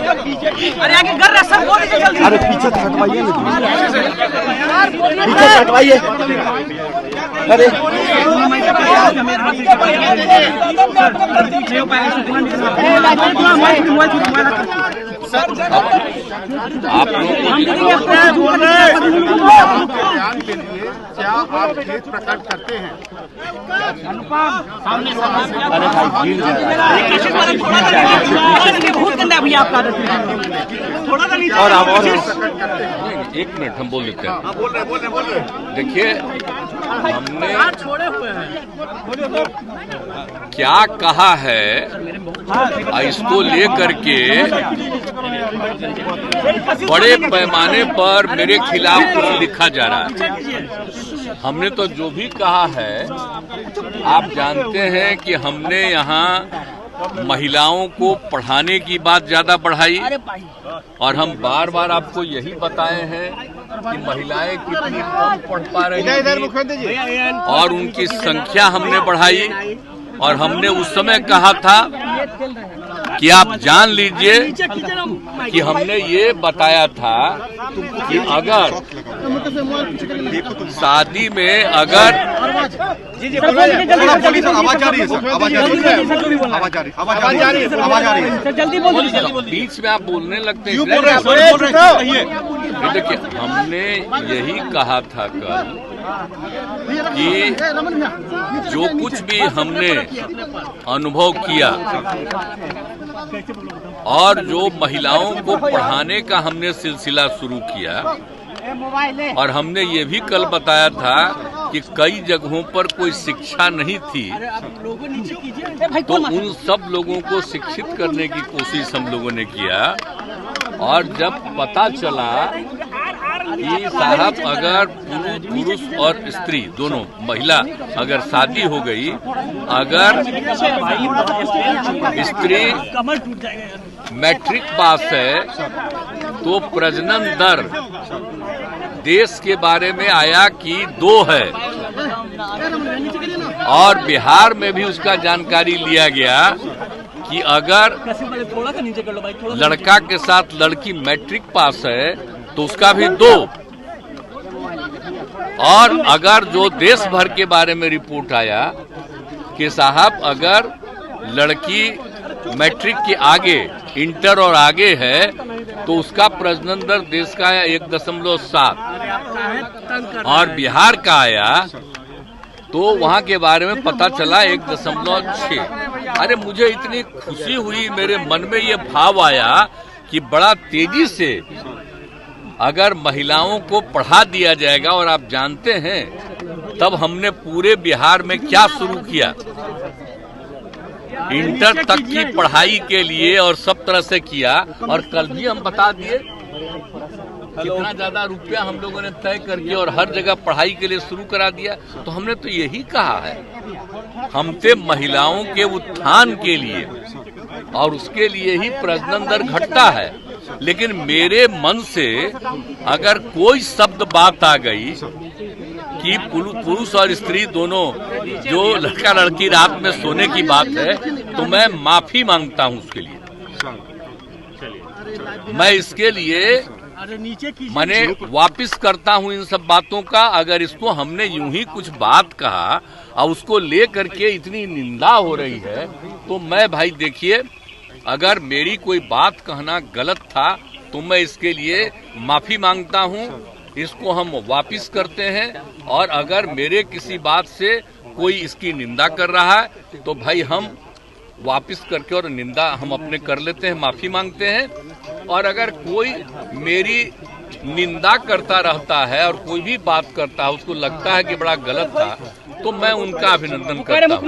अरे आगे कर रहा सर, बोल दीजिए जल्दी। अरे पीछे से हटवाइए ना, पीछे से हटवाइए। अरे आप लोग क्या आप खेत प्रकट करते हैं? बहुत गंदा भैया आपका थोड़ा सा नीचे और एक मिनट हम बोल देते हैं। बोल रहे। देखिए हमने क्या कहा है इसको लेकर के बड़े पैमाने पर मेरे खिलाफ कुछ लिखा जा रहा है। हमने तो जो भी कहा है, आप जानते हैं कि हमने यहाँ महिलाओं को पढ़ाने की बात ज्यादा बढ़ाई और हम बार बार आपको यही बताए हैं कि महिलाएं कितनी कम पढ़ पा रही हैं और उनकी संख्या हमने बढ़ाई। और हमने उस समय कहा था कि आप जान लीजिए कि हमने ये बताया था कि अगर शादी में अगर बीच में आप बोलने लगते हैं, देखिए हमने यही कहा था कल कि जो कुछ भी हमने अनुभव किया और जो महिलाओं को पढ़ाने का हमने सिलसिला शुरू किया, और हमने ये भी कल बताया था कि कई जगहों पर कोई शिक्षा नहीं थी, तो उन सब लोगों को शिक्षित करने की कोशिश हम लोगों ने किया। और जब पता चला कि साहब अगर पुरुष और स्त्री दोनों महिला अगर शादी हो गई, अगर स्त्री मैट्रिक पास है तो प्रजनन दर देश के बारे में आया कि 2 है, और बिहार में भी उसका जानकारी लिया गया कि अगर लड़का के साथ लड़की मैट्रिक पास है तो उसका भी 2, और अगर जो देश भर के बारे में रिपोर्ट आया कि साहब अगर लड़की मैट्रिक के आगे इंटर और आगे है तो उसका प्रजनन दर देश का है 1.7, और बिहार का आया तो वहां के बारे में पता चला 1.6। अरे मुझे इतनी खुशी हुई, मेरे मन में ये भाव आया कि बड़ा तेजी से अगर महिलाओं को पढ़ा दिया जाएगा। और आप जानते हैं तब हमने पूरे बिहार में क्या शुरू किया, इंटर तक की पढ़ाई के लिए और सब तरह से किया। और कल भी हम बता दिए कितना ज्यादा रुपया हम लोगों ने तय करके और हर जगह पढ़ाई के लिए शुरू करा दिया। तो हमने तो यही कहा है, हमसे महिलाओं के उत्थान के लिए और उसके लिए ही प्रजनन दर घटता है। लेकिन मेरे मन से अगर कोई शब्द बात आ गई कि पुरुष और स्त्री दोनों जो लड़का लड़की रात में सोने की बात है, तो मैं माफी मांगता हूं उसके लिए। मैं इसके लिए मैंने वापिस करता हूं इन सब बातों का। अगर इसको हमने यूं ही कुछ बात कहा और उसको ले करके इतनी निंदा हो रही है, तो मैं भाई देखिए, अगर मेरी कोई बात कहना गलत था तो मैं इसके लिए माफी मांगता हूं। इसको हम वापिस करते हैं, और अगर मेरे किसी बात से कोई इसकी निंदा कर रहा है तो भाई हम वापिस करके और निंदा हम अपने कर लेते हैं, माफी मांगते हैं। और अगर कोई मेरी निंदा करता रहता है और कोई भी बात करता है उसको लगता है कि बड़ा गलत था, तो मैं उनका अभिनंदन करता हूं।